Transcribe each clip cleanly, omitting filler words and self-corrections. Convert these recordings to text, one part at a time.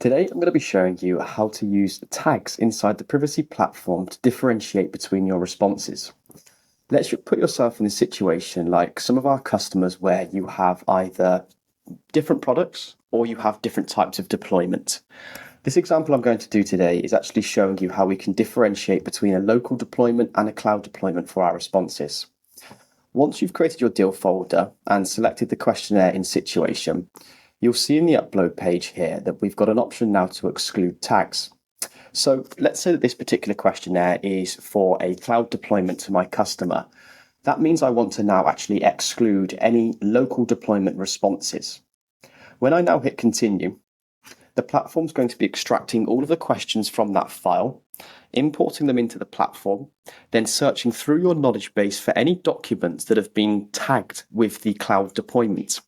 Today, I'm going to be showing you how to use tags inside the Privasee platform to differentiate between your responses. Let's put yourself in a situation like some of our customers where you have either different products or you have different types of deployment. This example I'm going to do today is actually showing you how we can differentiate between a local deployment and a cloud deployment for our responses. Once you've created your deal folder and selected the questionnaire in situation, you'll see in the upload page here that we've got an option now to exclude tags. So let's say that this particular questionnaire is for a cloud deployment to my customer. That means I want to now actually exclude any local deployment responses. When I now hit continue, the platform's going to be extracting all of the questions from that file, importing them into the platform, then searching through your knowledge base for any documents that have been tagged with the cloud deployment.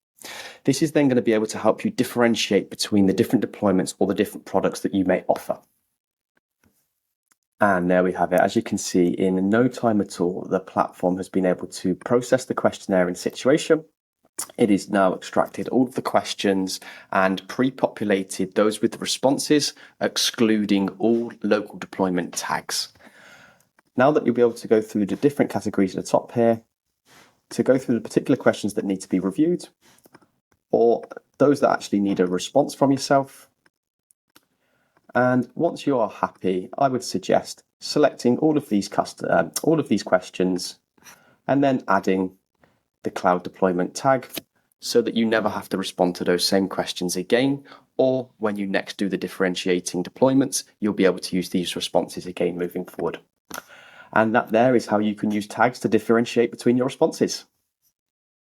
This is then going to be able to help you differentiate between the different deployments or the different products that you may offer. And there we have it. As you can see, in no time at all, the platform has been able to process the questionnaire in situation. It is now extracted all of the questions and pre-populated those with the responses, excluding all local deployment tags. Now that you'll be able to go through the different categories at the top here, to go through the particular questions that need to be reviewed, or those that actually need a response from yourself. And once you are happy, I would suggest selecting all of these questions and then adding the cloud deployment tag so that you never have to respond to those same questions again, or when you next do the differentiating deployments, you'll be able to use these responses again moving forward. And that there is how you can use tags to differentiate between your responses.